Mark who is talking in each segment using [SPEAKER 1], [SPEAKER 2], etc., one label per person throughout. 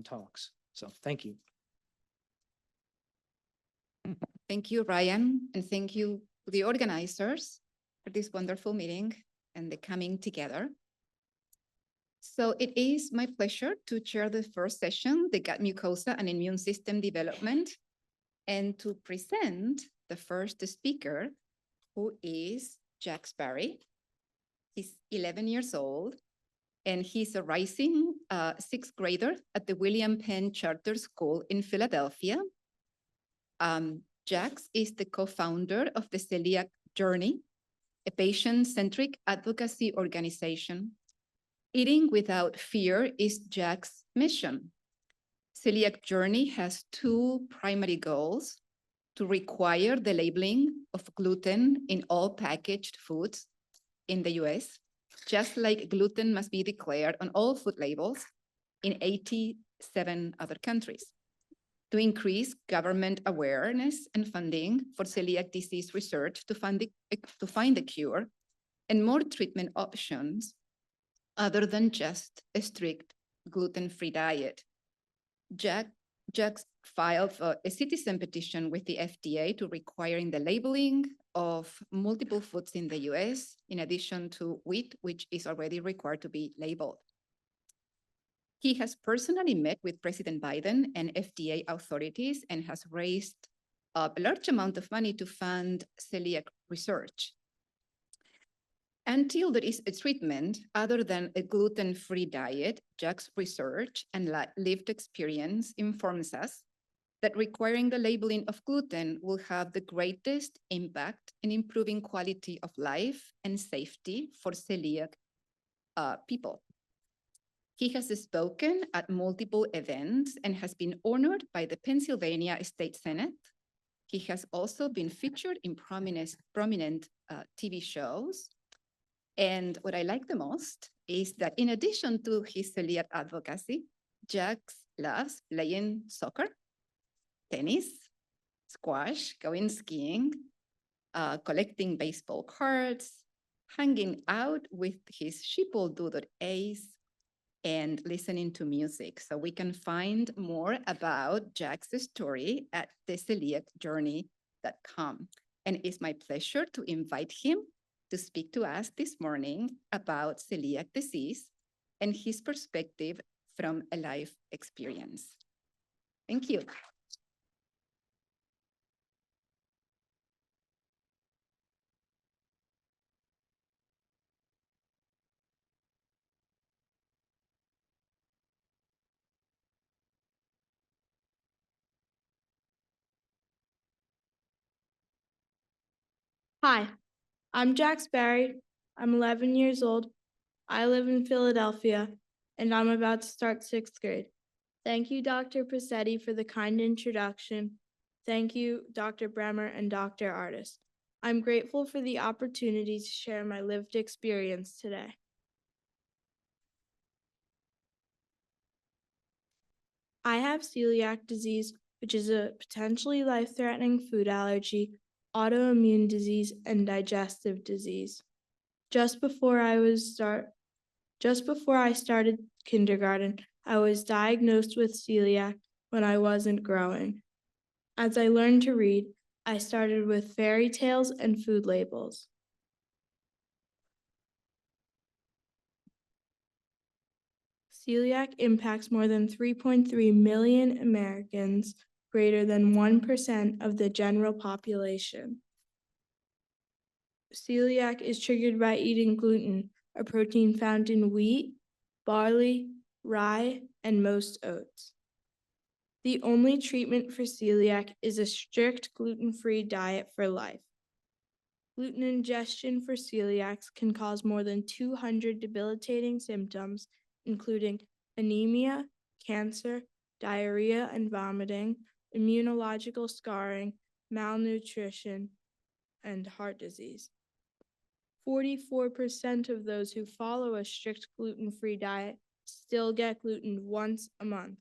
[SPEAKER 1] talks. So thank you.
[SPEAKER 2] Thank you, Ryan, and thank you to the organizers for this wonderful meeting and the coming together. So it is my pleasure to chair the first session, the gut mucosa and immune system development, and to present the first speaker, who is Jax Bari. He's 11 years old, and he's a rising sixth grader at the William Penn Charter School in Philadelphia. Jax is the co-founder of the Celiac Journey, a patient-centric advocacy organization. Eating without fear is Jax's mission. Celiac Journey has two primary goals: to require the labeling of gluten in all packaged foods in the US, just like gluten must be declared on all food labels in 87 other countries. To increase government awareness and funding for celiac disease research to find a cure and more treatment options other than just a strict gluten-free diet. Jax filed a citizen petition with the FDA to requiring the labeling of multiple foods in the US, in addition to wheat, which is already required to be labeled. He has personally met with President Biden and FDA authorities and has raised a large amount of money to fund celiac research. Until there is a treatment other than a gluten-free diet, Jax's research and lived experience informs us that requiring the labeling of gluten will have the greatest impact in improving quality of life and safety for celiac people. He has spoken at multiple events and has been honored by the Pennsylvania State Senate. He has also been featured in prominent TV shows. And what I like the most is that in addition to his celiac advocacy, Jax loves playing soccer, tennis, squash, going skiing, collecting baseball cards, hanging out with his sheepledoodle ace, and listening to music. So we can find more about Jax's story at theceliacjourney.com. And it's my pleasure to invite him to speak to us this morning about celiac disease and his perspective from a life experience. Thank you.
[SPEAKER 3] Hi, I'm Jax Bari. I'm 11 years old. I live in Philadelphia, and I'm about to start sixth grade. Thank you, Dr. Pasetti, for the kind introduction. Thank you, Dr. Bremer and Dr. Artis. I'm grateful for the opportunity to share my lived experience today. I have celiac disease, which is a potentially life-threatening food allergy, autoimmune disease, and digestive disease. Just before I started kindergarten, I was diagnosed with celiac when I wasn't growing. As I learned to read, I started with fairy tales and food labels. Celiac impacts more than 3.3 million Americans, greater than 1% of the general population. Celiac is triggered by eating gluten, a protein found in wheat, barley, rye, and most oats. The only treatment for celiac is a strict gluten-free diet for life. Gluten ingestion for celiacs can cause more than 200 debilitating symptoms, including anemia, cancer, diarrhea and vomiting, immunological scarring, malnutrition, and heart disease. 44% of those who follow a strict gluten-free diet still get gluten once a month.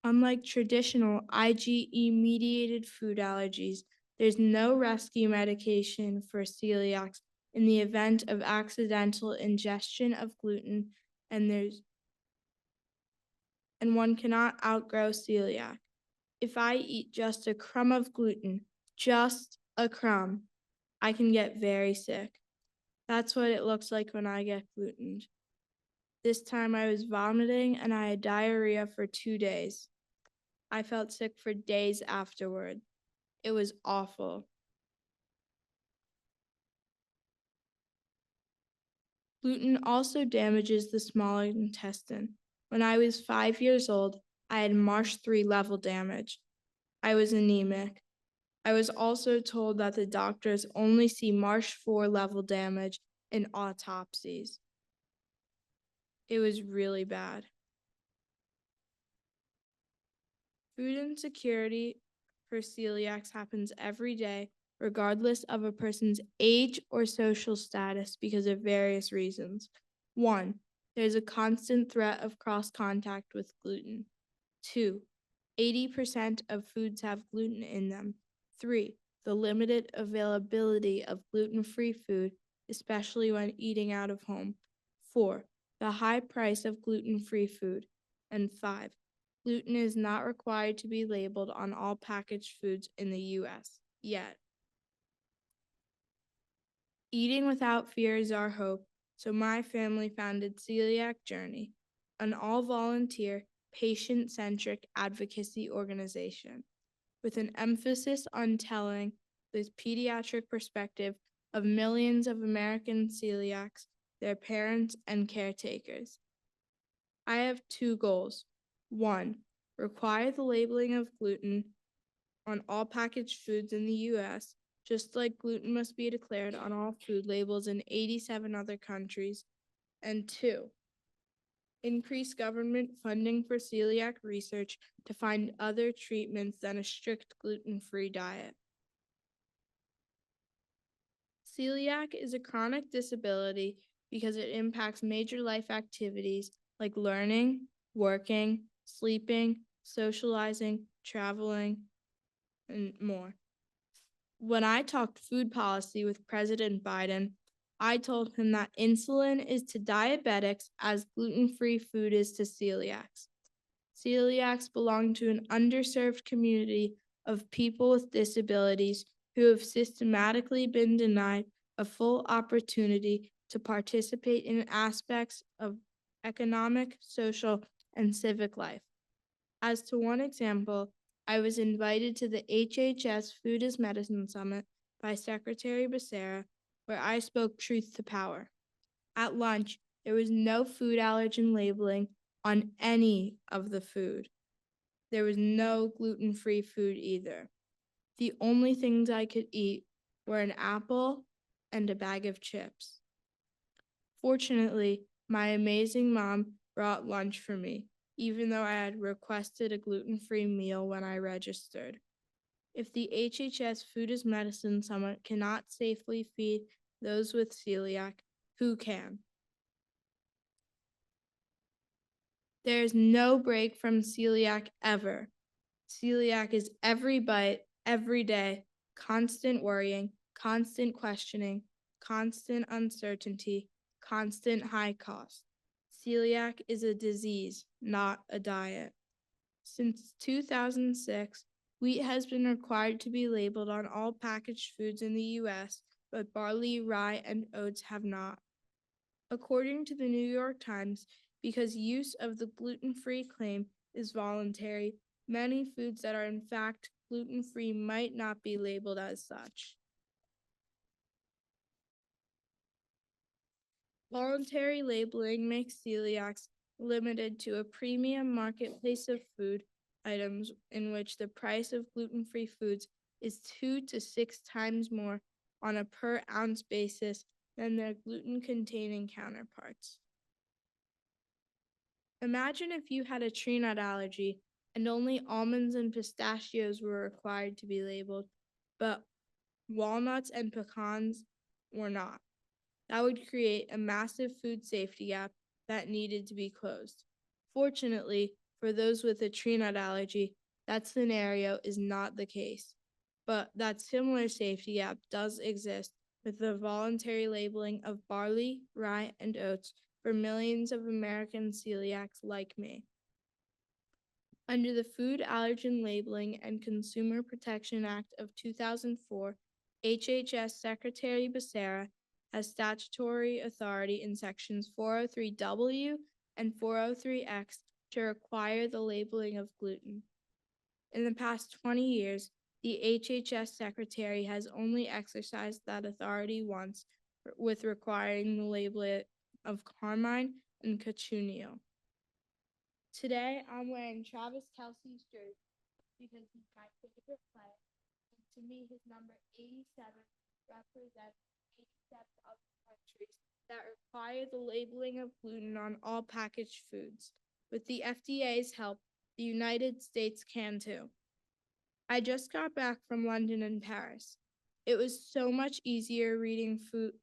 [SPEAKER 3] Unlike traditional IgE-mediated food allergies, there's no rescue medication for celiacs in the event of accidental ingestion of gluten, and one cannot outgrow celiac. If I eat just a crumb of gluten, just a crumb, I can get very sick. That's what it looks like when I get glutened. This time I was vomiting and I had diarrhea for 2 days. I felt sick for days afterward. It was awful. Gluten also damages the small intestine. When I was 5 years old, I had Marsh 3 level damage. I was anemic. I was also told that the doctors only see Marsh 4 level damage in autopsies. It was really bad. Food insecurity for celiacs happens every day, regardless of a person's age or social status, because of various reasons. 1, there's a constant threat of cross-contact with gluten. 2, 80% of foods have gluten in them. 3, the limited availability of gluten-free food, especially when eating out of home. 4, the high price of gluten-free food. And 5, gluten is not required to be labeled on all packaged foods in the U.S. yet. Eating without fear is our hope, so my family founded Celiac Journey, an all-volunteer, patient-centric advocacy organization with an emphasis on telling the pediatric perspective of millions of American celiacs, their parents, and caretakers. I have 2 goals. 1, require the labeling of gluten on all packaged foods in the U.S., just like gluten must be declared on all food labels in 87 other countries. And 2, increase government funding for celiac research to find other treatments than a strict gluten-free diet. Celiac is a chronic disability because it impacts major life activities like learning, working, sleeping, socializing, traveling, and more. When I talked food policy with President Biden, I told him that insulin is to diabetics as gluten-free food is to celiacs. Celiacs belong to an underserved community of people with disabilities who have systematically been denied a full opportunity to participate in aspects of economic, social, and civic life. As to one example, I was invited to the HHS Food is Medicine Summit by Secretary Becerra, where I spoke truth to power. At lunch, there was no food allergen labeling on any of the food. There was no gluten-free food either. The only things I could eat were an apple and a bag of chips. Fortunately, my amazing mom brought lunch for me, even though I had requested a gluten-free meal when I registered. If the HHS Food is Medicine Summit cannot safely feed those with celiac, who can? There is no break from celiac ever. Celiac is every bite, every day, constant worrying, constant questioning, constant uncertainty, constant high cost. Celiac is a disease, not a diet. Since 2006, wheat has been required to be labeled on all packaged foods in the U.S., but barley, rye, and oats have not. According to the New York Times, because use of the gluten-free claim is voluntary, many foods that are in fact gluten-free might not be labeled as such. Voluntary labeling makes celiacs limited to a premium marketplace of food items in which the price of gluten-free foods is 2 to 6 times more on a per ounce basis than their gluten-containing counterparts. Imagine if you had a tree nut allergy and only almonds and pistachios were required to be labeled, but walnuts and pecans were not. That would create a massive food safety gap that needed to be closed. Fortunately, for those with a tree nut allergy, that scenario is not the case. But that similar safety gap does exist with the voluntary labeling of barley, rye, and oats for millions of American celiacs like me. Under the Food Allergen Labeling and Consumer Protection Act of 2004, HHS Secretary Becerra has statutory authority in sections 403W and 403X to require the labeling of gluten. In the past 20 years, the HHS Secretary has only exercised that authority once with requiring the labeling of carmine and cochineal. Today, I'm wearing Travis Kelce's jersey because he's my favorite player, and to me, his number 87 represents 87 other countries that require the labeling of gluten on all packaged foods. With the FDA's help, the United States can too. I just got back from London and Paris. It was so much easier reading food.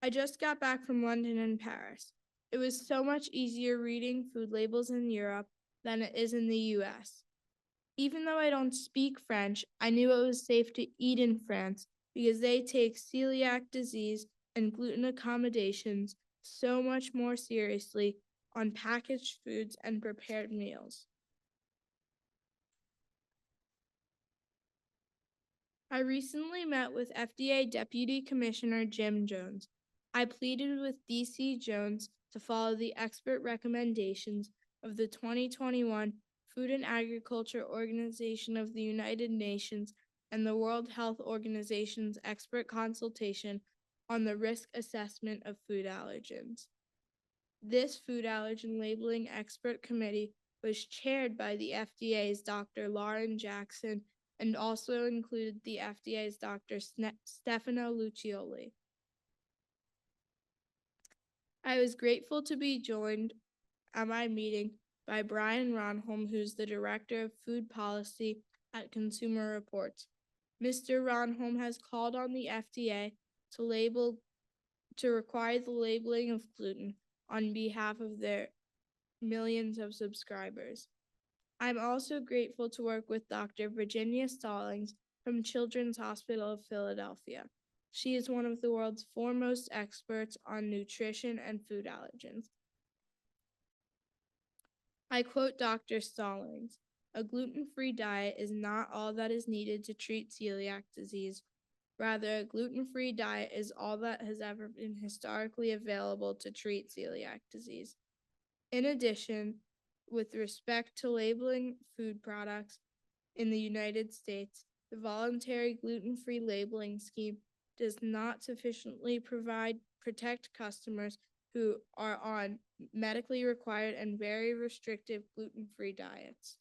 [SPEAKER 3] I just got back from London and Paris. It was so much easier reading food labels in Europe than it is in the US. Even though I don't speak French, I knew it was safe to eat in France because they take celiac disease and gluten accommodations so much more seriously on packaged foods and prepared meals. I recently met with FDA Deputy Commissioner Jim Jones. I pleaded with DC Jones to follow the expert recommendations of the 2021 Food and Agriculture Organization of the United Nations and the World Health Organization's expert consultation on the risk assessment of food allergens. This food allergen labeling expert committee was chaired by the FDA's Dr. Lauren Jackson and also included the FDA's Dr. Stefano Lucioli. I was grateful to be joined at my meeting by Brian Ronholm, who's the Director of Food Policy at Consumer Reports. Mr. Ronholm has called on the FDA to require the labeling of gluten on behalf of their millions of subscribers. I'm also grateful to work with Dr. Virginia Stallings from Children's Hospital of Philadelphia. She is one of the world's foremost experts on nutrition and food allergens. I quote Dr. Stallings, "A gluten-free diet is not all that is needed to treat celiac disease. Rather, a gluten-free diet is all that has ever been historically available to treat celiac disease." In addition, with respect to labeling food products in the United States, the voluntary gluten-free labeling scheme does not sufficiently protect customers who are on medically required and very restrictive gluten-free diets.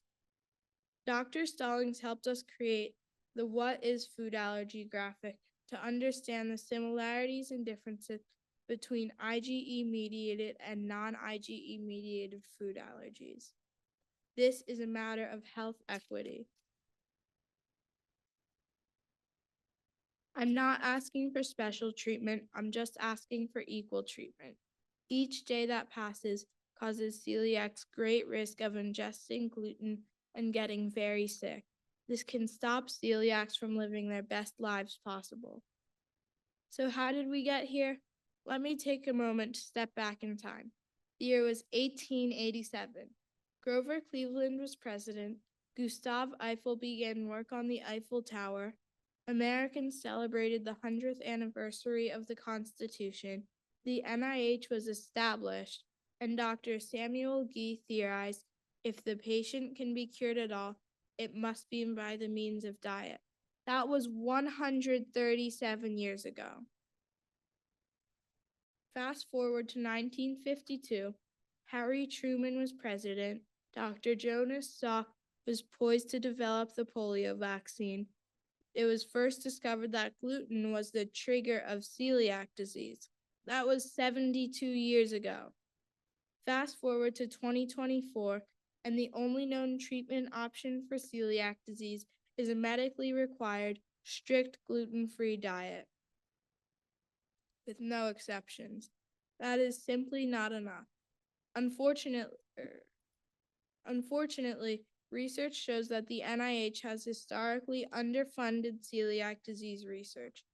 [SPEAKER 3] Dr. Stallings helped us create the What is Food Allergy graphic to understand the similarities and differences between IgE-mediated and non-IgE-mediated food allergies. This is a matter of health equity. I'm not asking for special treatment, I'm just asking for equal treatment. Each day that passes causes celiacs great risk of ingesting gluten and getting very sick. This can stop celiacs from living their best lives possible. So how did we get here? Let me take a moment to step back in time. The year was 1887. Grover Cleveland was president. Gustave Eiffel began work on the Eiffel Tower. Americans celebrated the 100th anniversary of the Constitution. The NIH was established, and Dr. Samuel Gee theorized, if the patient can be cured at all, it must be by the means of diet. That was 137 years ago. Fast forward to 1952, Harry Truman was president. Dr. Jonas Salk was poised to develop the polio vaccine. It was first discovered that gluten was the trigger of celiac disease. That was 72 years ago. Fast forward to 2024, and the only known treatment option for celiac disease is a medically required, strict gluten-free diet, with no exceptions. That is simply not enough. Unfortunately, research shows that the NIH has historically underfunded celiac disease research.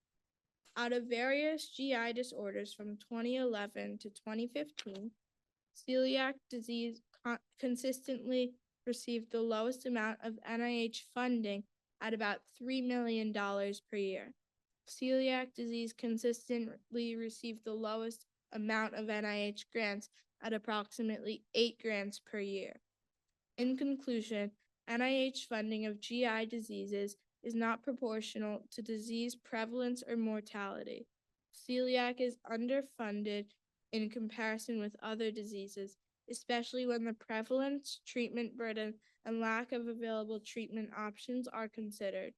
[SPEAKER 3] Out of various GI disorders from 2011 to 2015, celiac disease consistently received the lowest amount of NIH funding at about $3 million per year. Celiac disease consistently received the lowest amount of NIH grants at approximately 8 grants per year. In conclusion, NIH funding of GI diseases is not proportional to disease prevalence or mortality. Celiac is underfunded in comparison with other diseases, especially when the prevalence, treatment burden, and lack of available treatment options are considered.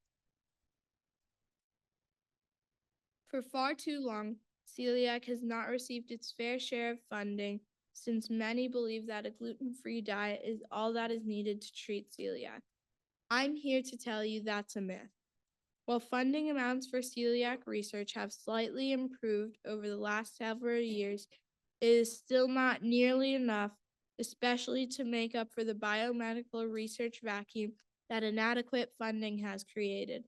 [SPEAKER 3] For far too long, celiac has not received its fair share of funding, since many believe that a gluten-free diet is all that is needed to treat celiac. I'm here to tell you that's a myth. While funding amounts for celiac research have slightly improved over the last several years, it is still not nearly enough, especially to make up for the biomedical research vacuum that inadequate funding has created.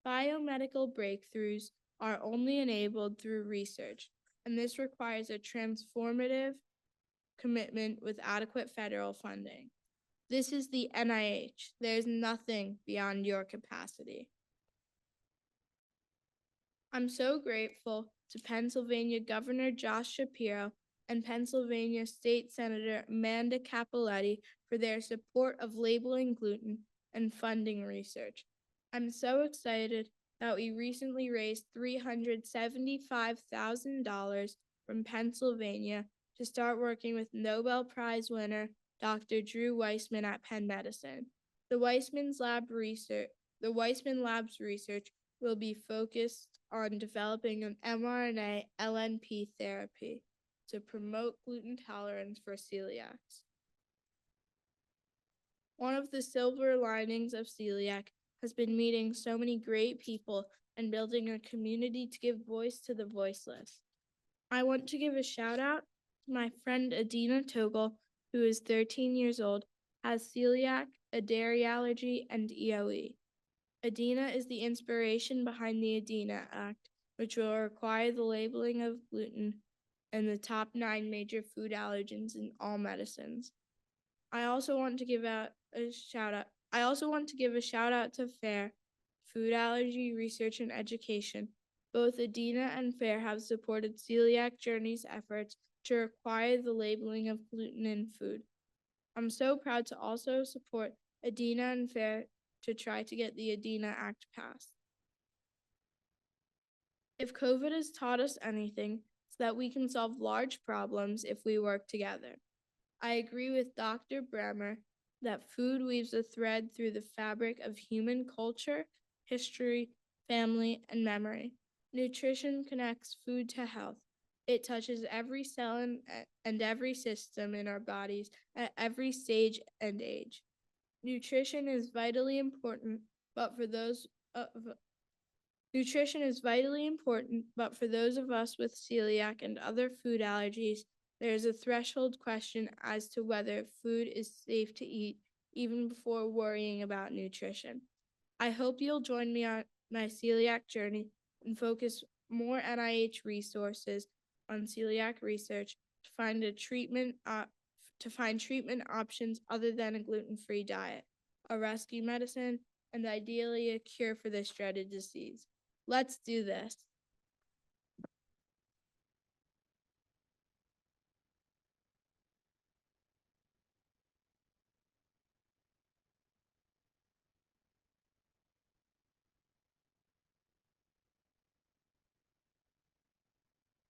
[SPEAKER 3] Biomedical breakthroughs are only enabled through research, and this requires a transformative commitment with adequate federal funding. This is the NIH. There's nothing beyond your capacity. I'm so grateful to Pennsylvania Governor Josh Shapiro and Pennsylvania State Senator Amanda Cappelletti for their support of labeling gluten and funding research. I'm so excited that we recently raised $375,000 from Pennsylvania to start working with Nobel Prize winner Dr. Drew Weissman at Penn Medicine. The Weissman Lab's research will be focused on developing an mRNA LNP therapy to promote gluten tolerance for celiacs. One of the silver linings of celiac has been meeting so many great people and building a community to give voice to the voiceless. I want to give a shout out to my friend Adina Togel, who is 13 years old, has celiac, a dairy allergy, and EOE. Adina is the inspiration behind the Adina Act, which will require the labeling of gluten and the top 9 major food allergens in all medicines. I also want to give a shout out to FAIR, Food Allergy Research and Education. Both Adina and FAIR have supported Celiac Journey's efforts to require the labeling of gluten in food. I'm so proud to also support Adina and FAIR to try to get the Adina Act passed. If COVID has taught us anything, it's that we can solve large problems if we work together. I agree with Dr. Bremer that food weaves a thread through the fabric of human culture, history, family, and memory. Nutrition connects food to health. It touches every cell and every system in our bodies at every stage and age. Nutrition is vitally important, but for those of us with celiac and other food allergies, there is a threshold question as to whether food is safe to eat, even before worrying about nutrition. I hope you'll join me on my celiac journey and focus more NIH resources on celiac research to find treatment options other than a gluten-free diet, a rescue medicine, and ideally a cure for this dreaded disease. Let's do this.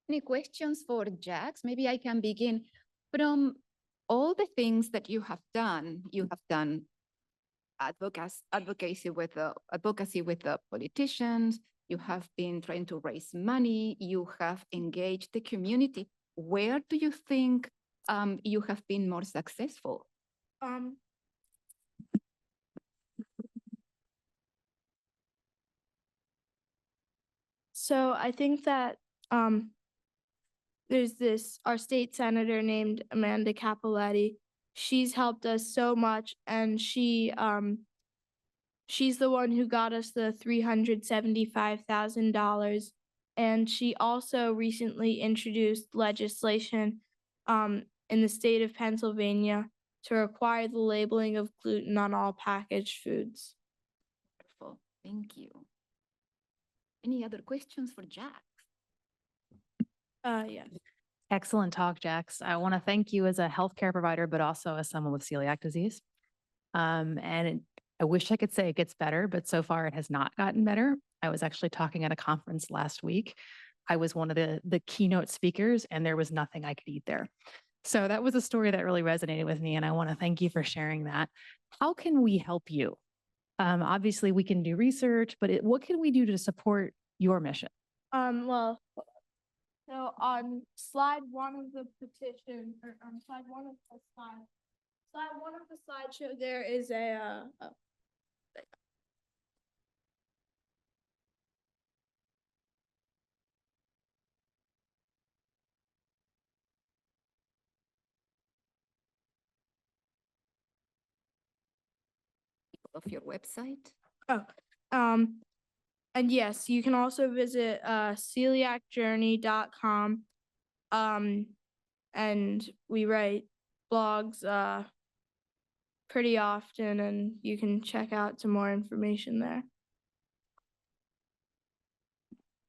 [SPEAKER 2] Any questions for Jax? Maybe I can begin. From all the things that you have done advocacy with the politicians, you have been trying to raise money, you have engaged the community. Where do you think you have been more successful?
[SPEAKER 3] So I think that there's our state senator named Amanda Cappelletti, she's helped us so much, and she's the one who got us the $375,000. And she also recently introduced legislation in the state of Pennsylvania to require the labeling of gluten on all packaged foods.
[SPEAKER 2] Wonderful. Thank you. Any other questions for Jax?
[SPEAKER 3] Yeah.
[SPEAKER 4] Excellent talk, Jax. I want to thank you as a healthcare provider, but also as someone with celiac disease. I wish I could say it gets better, but so far it has not gotten better. I was actually talking at a conference last week. I was one of the keynote speakers, and there was nothing I could eat there. So that was a story that really resonated with me, and I want to thank you for sharing that. How can we help you? Obviously, we can do research, but what can we do to support your mission?
[SPEAKER 3] Well, so on slide one of the petition, or on slide one of the slideshow, there is a
[SPEAKER 2] Of your website?
[SPEAKER 3] and yes, you can also visit celiacjourney.com. And we write blogs pretty often, and you can check out some more information there.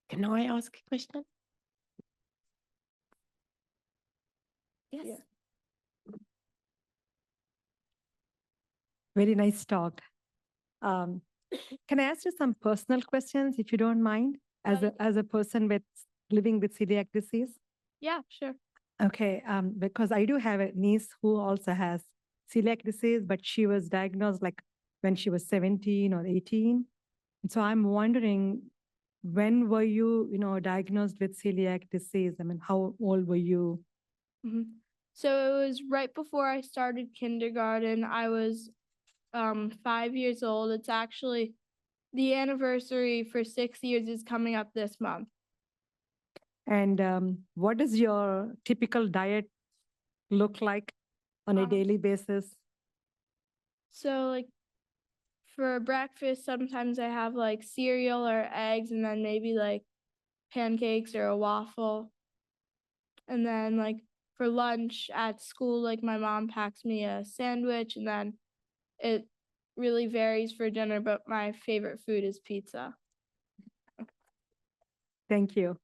[SPEAKER 5] Can I ask a question?
[SPEAKER 2] Yes.
[SPEAKER 3] Yeah.
[SPEAKER 5] Very nice talk. Can I ask you some personal questions, if you don't mind, as a person with living with celiac disease?
[SPEAKER 3] Yeah, sure.
[SPEAKER 5] Okay, because I do have a niece who also has celiac disease, but she was diagnosed like when she was 17 or 18. And so I'm wondering, when were you, diagnosed with celiac disease? I mean, how old were you?
[SPEAKER 3] So it was right before I started kindergarten. I was 5 years old. It's actually the anniversary for 6 years is coming up this month.
[SPEAKER 5] And what does your typical diet look like on a daily basis?
[SPEAKER 3] So like for breakfast, sometimes I have like cereal or eggs, and then maybe like pancakes or a waffle. And then like for lunch at school, like my mom packs me a sandwich, and then it really varies for dinner, but my favorite food is pizza.
[SPEAKER 5] Thank you.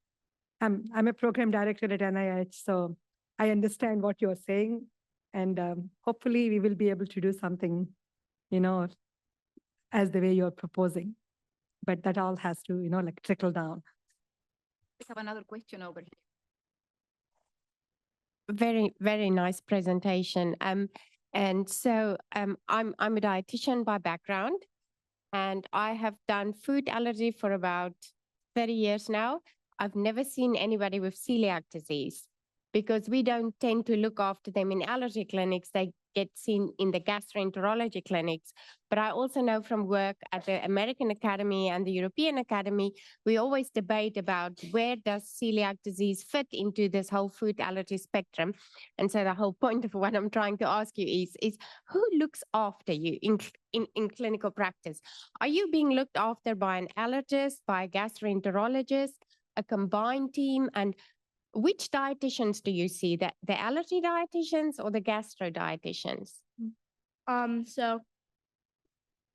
[SPEAKER 5] I'm a program director at NIH, so I understand what you're saying, and hopefully we will be able to do something, as the way you're proposing. But that all has to, like trickle down.
[SPEAKER 2] We have another question over here.
[SPEAKER 6] Very, very nice presentation. And so I'm a dietitian by background, and I have done food allergy for about 30 years now. I've never seen anybody with celiac disease because we don't tend to look after them in allergy clinics. They get seen in the gastroenterology clinics. But I also know from work at the American Academy and the European Academy, we always debate about where does celiac disease fit into this whole food allergy spectrum. And so the whole point of what I'm trying to ask you is who looks after you in clinical practice? Are you being looked after by an allergist, by a gastroenterologist, a combined team? And which dietitians do you see? The allergy dietitians or the gastro dietitians?
[SPEAKER 3] So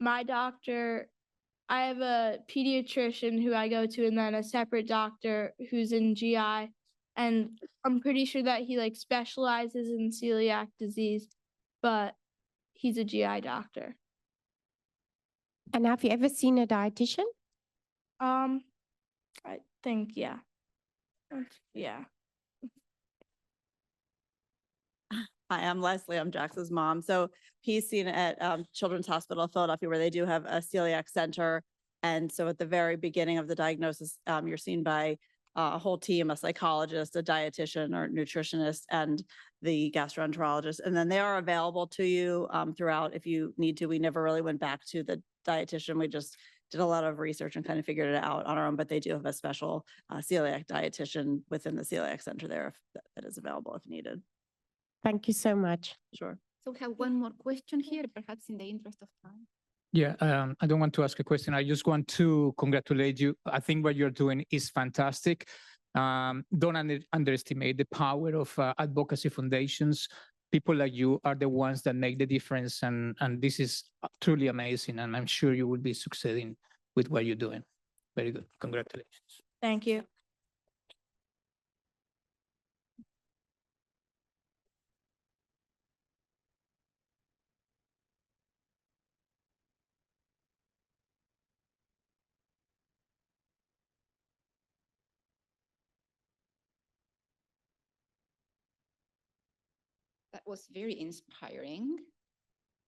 [SPEAKER 3] my doctor, I have a pediatrician who I go to, and then a separate doctor who's in GI. And I'm pretty sure that he like specializes in celiac disease, but he's a GI doctor.
[SPEAKER 6] And have you ever seen a dietitian?
[SPEAKER 3] I think, yeah. Yeah.
[SPEAKER 7] Hi, I'm Leslie. I'm Jax's mom. So he's seen at Children's Hospital of Philadelphia, where they do have a celiac center. And so at the very beginning of the diagnosis, you're seen by a whole team, a psychologist, a dietitian or nutritionist, and the gastroenterologist. And then they are available to you throughout if you need to. We never really went back to the dietitian. We just did a lot of research and kind of figured it out on our own, but they do have a special celiac dietitian within the celiac center there that is available if needed.
[SPEAKER 6] Thank you so much.
[SPEAKER 7] Sure.
[SPEAKER 2] So we have one more question here, perhaps in the interest of time.
[SPEAKER 1] Yeah, I don't want to ask a question. I just want to congratulate you. I think what you're doing is fantastic. Don't underestimate the power of advocacy foundations. People like you are the ones that make the difference, and this is truly amazing. And I'm sure you will be succeeding with what you're doing. Very good. Congratulations.
[SPEAKER 3] Thank you.
[SPEAKER 2] That was very inspiring.